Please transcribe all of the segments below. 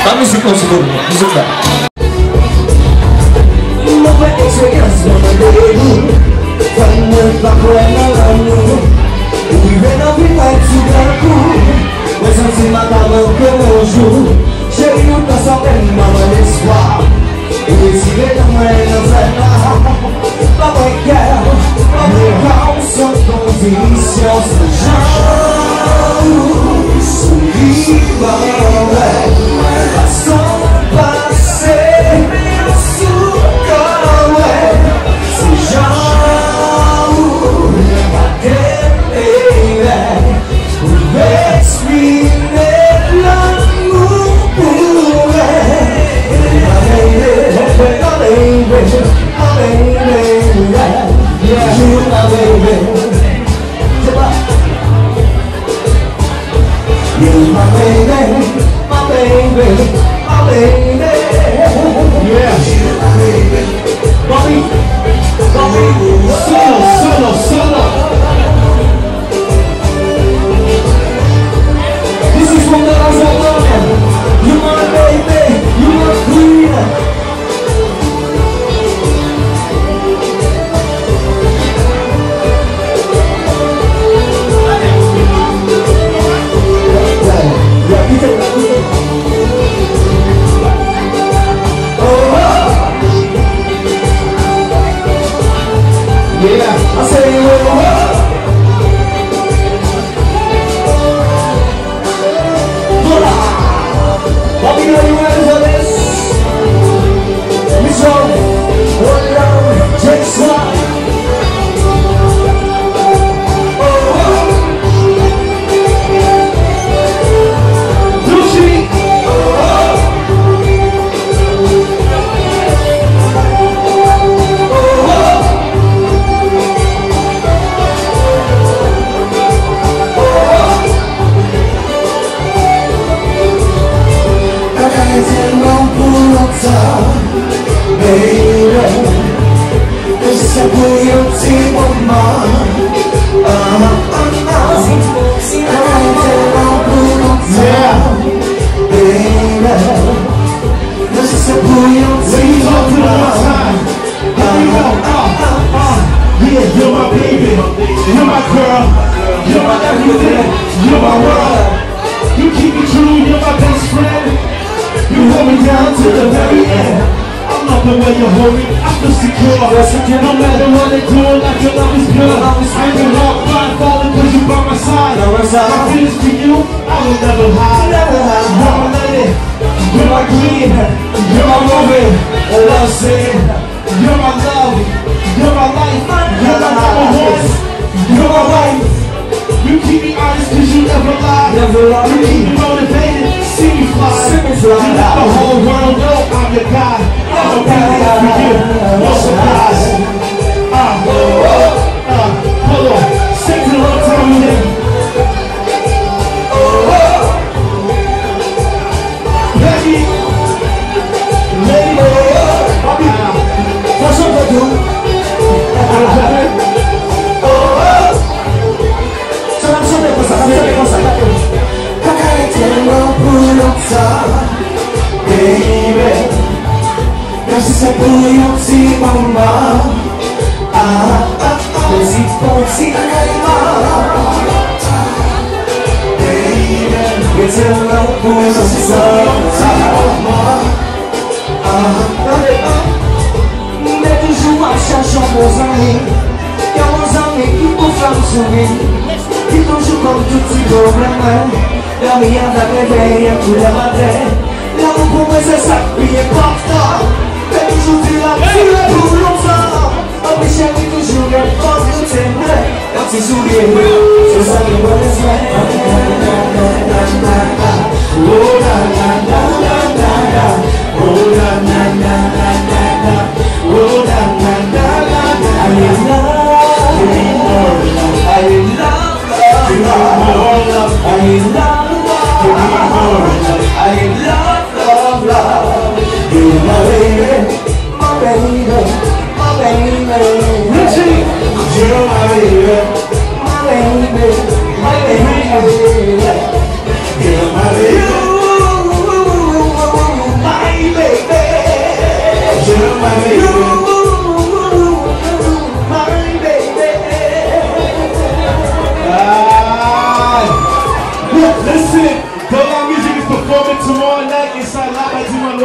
La musique on se donne, musique là.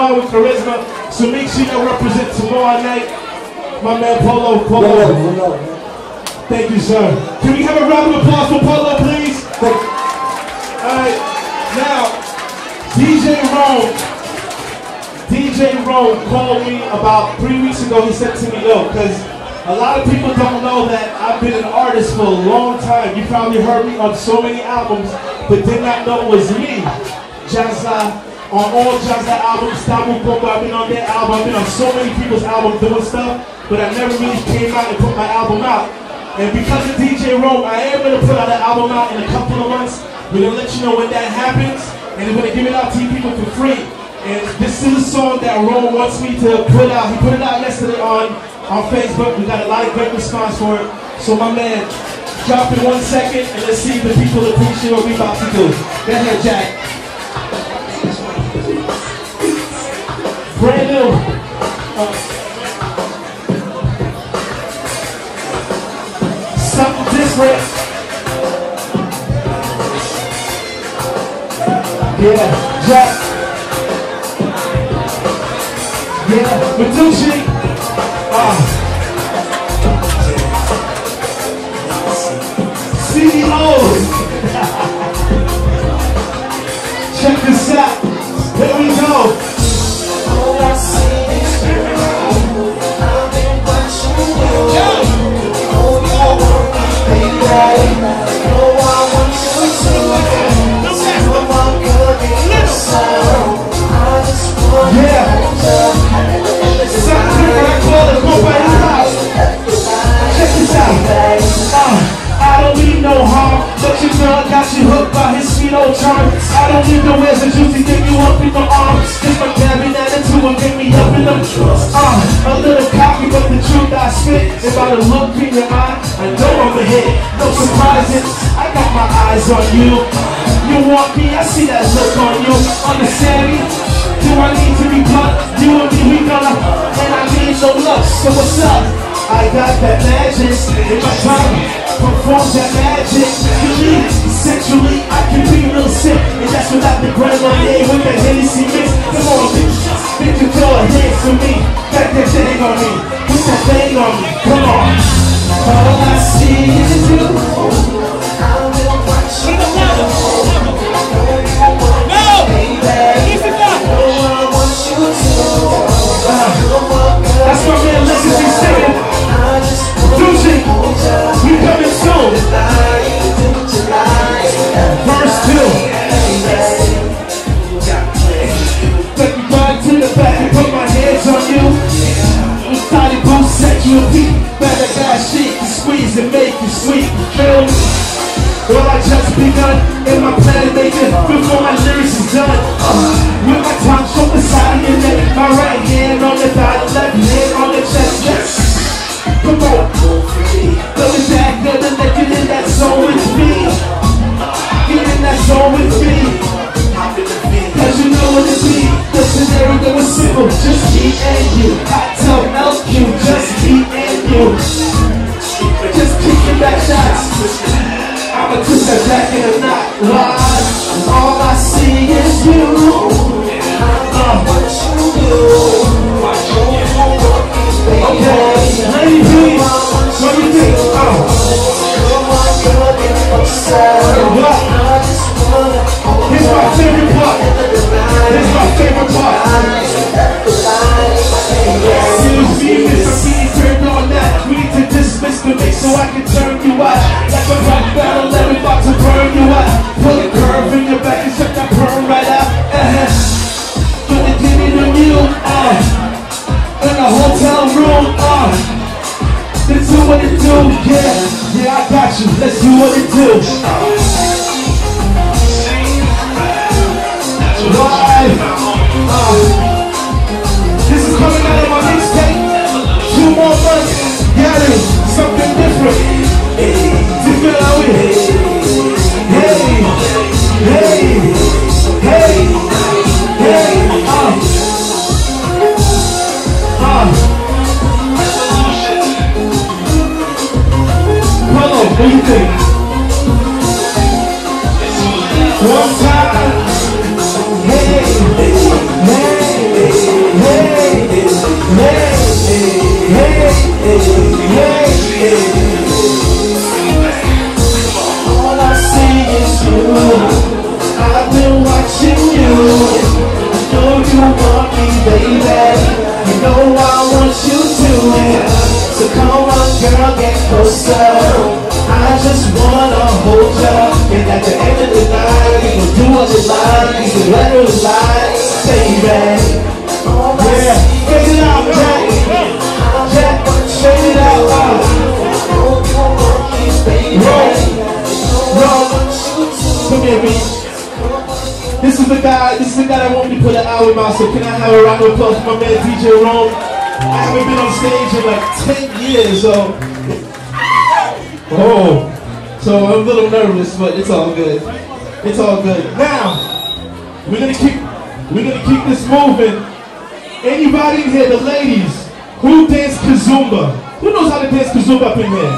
smile with charisma. So make sure you represent tomorrow night. My man Polo. Thank you, sir. Can we have a round of applause for Polo, please? Alright, now, DJ Rome called me about 3 weeks ago. He said to me, yo, because a lot of people don't know that I've been an artist for a long time. You probably heard me on so many albums, but did not know it was me. Jazza, on all Jazza albums, I've been on their album, I've been on so many people's albums doing stuff, but I never really came out and put my album out. And because of DJ Rome, I am going to put out an album out in a couple of months. We're going to let you know when that happens, and we're going to give it out to you people for free. And this is a song that Rome wants me to put out. He put it out yesterday on Facebook. We got a lot of great response for it. So my man, drop it 1 second, and let's see if the people appreciate what we're about to do. Go ahead, Jack. Brand new. Something different. Yeah, Jack. Yeah, Mathieu. CEO. Check this out. Here we go. All I see is you. I've been watching you. Oh, you want me, baby. Oh, I want you to. You're my good inside. I just want you. Something I call it, go by the house. Check this out. I don't need no harm, but your girl got you hooked by his sweet old charm. I don't need no ways of juice to get you up in the arms. Just my dabbing attitude will get me up in the a little cocky, but the truth I spit. If I don't look in your eye, I know I'm a hit. No surprises, I got my eyes on you. You want me, I see that look on you. Understand me? Do I need to be blunt? You and me, we gonna, and I need no luck. So what's up? I got that magic in my tongue. Perform that magic. You need sexually, I can be real sick. And that's without the Grenadier with the Hennessy mix. Come on, bitch. Bitch, you throw a hand for me. Back that thing on me. Put that thing on me. Come on. All I see is you. I will watch you. No! Baby, no, I want you to. That's my man Legacy singing. Ducey, we coming soon. Verse 2. Take me back to the back and put my hands on you. Started both sexual beat. Better got shit to squeeze and make you sweet. Feel me? Well, I just begun in my planet making before my lyrics is done. With my tongue from the side of your neck, my right hand on the thigh, the left hand on the chest. Yes. Come on, coming back, gonna let get in that zone with me. Get in that zone with me. Cause you know what it be. The scenario was simple, just me and you. Hot tub LQ, just me and you. Just kicking back shots. I'ma twist that back in a knot. Why? All I see is you. What you do. Okay, lady please, what do you think? Here's my favorite part. Here's my favorite part. Excuse me, Miss, I'm being turned on that. We need to dismiss the mix so I can turn you out. Like a rock battle, let me about to burn you out. Pull a curve in your back and shut that perm right out. Put the diggy on you, in a hotel room, let's do what it do, yeah, I got you, let's do what it do. Live, this is coming out of my mixtape, 2 more months, got it, something different, different out here, what do you think? One time, hey, wanna hold ya, and at the end of the night, we gon' do what we like, we can let it lie, baby. Yeah, get it out, Jack. Jack, shake it out, roll. Come here, B. This is the guy that want me to put an album out, so can I have a round of applause for my man DJ Rome? I haven't been on stage in like 10 years, so so I'm a little nervous, but it's all good. It's all good. Now, we're gonna keep this moving. Anybody in here, the ladies, who dance Kizomba? Who knows how to dance Kizomba up in here?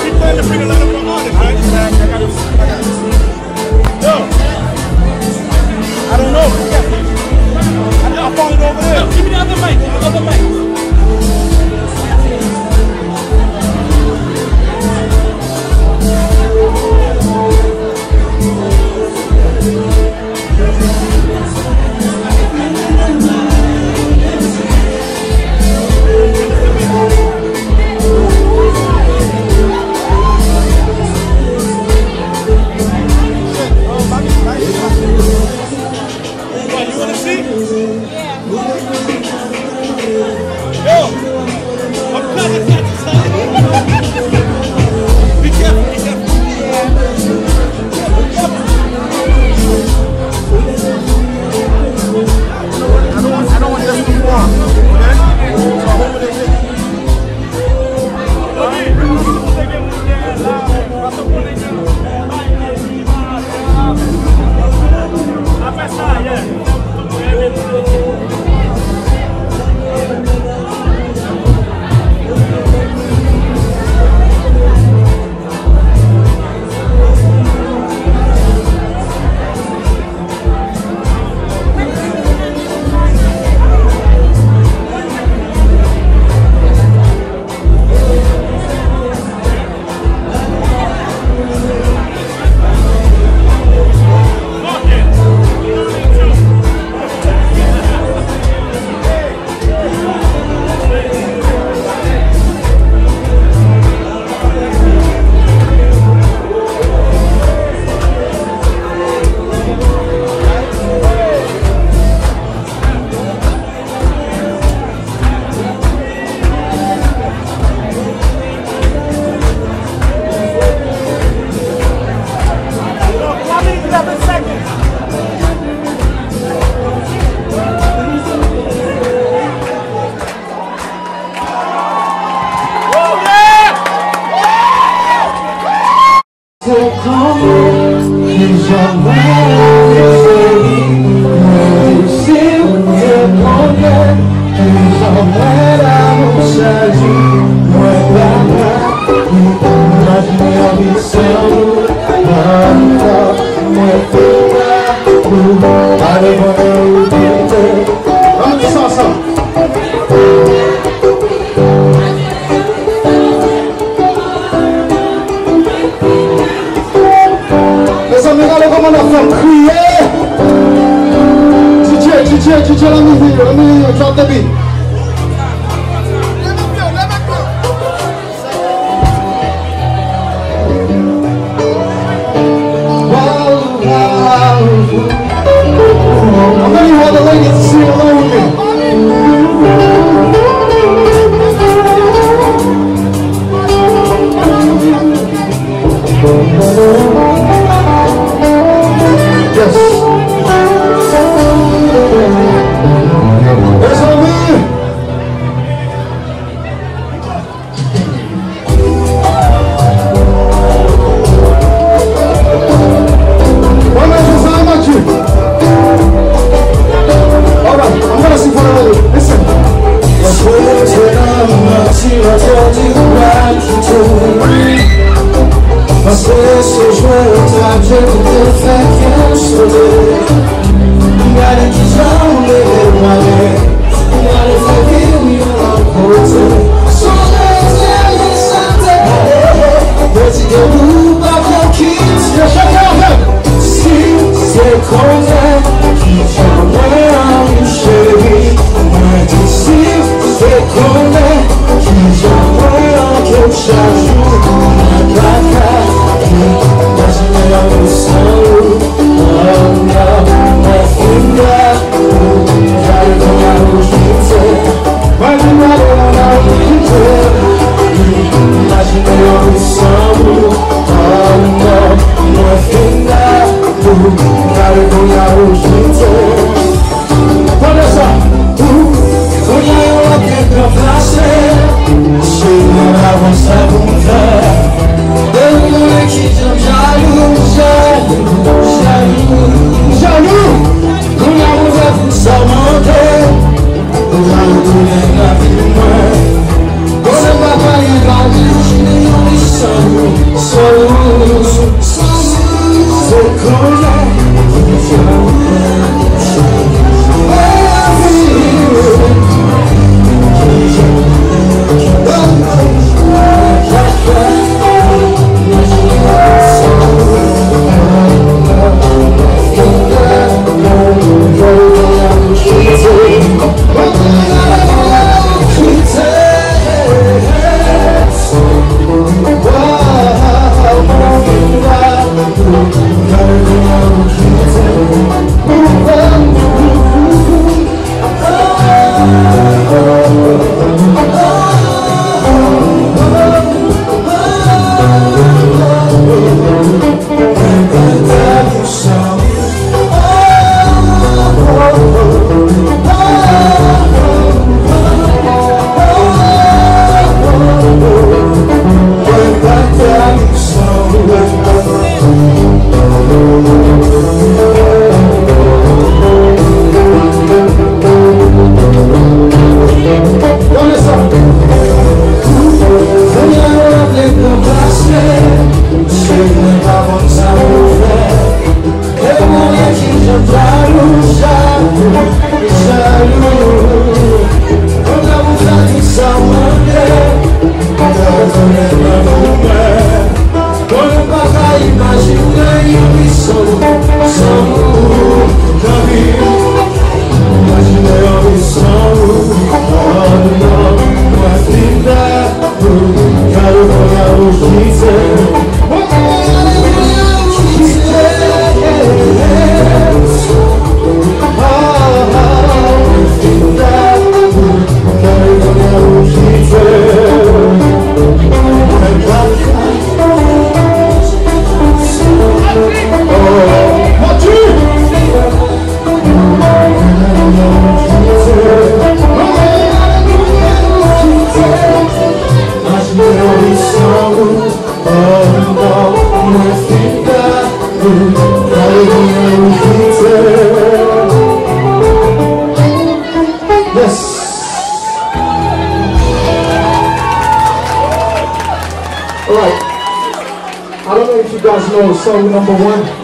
She planned to bring a lot of my artists, right? Yo, I don't know. I found it over there. No, give me the other mic. The other mic. DJ let me drop the beat. I'm ready for the ladies to sing along with me. Alright, I don't know if you guys know song number 1.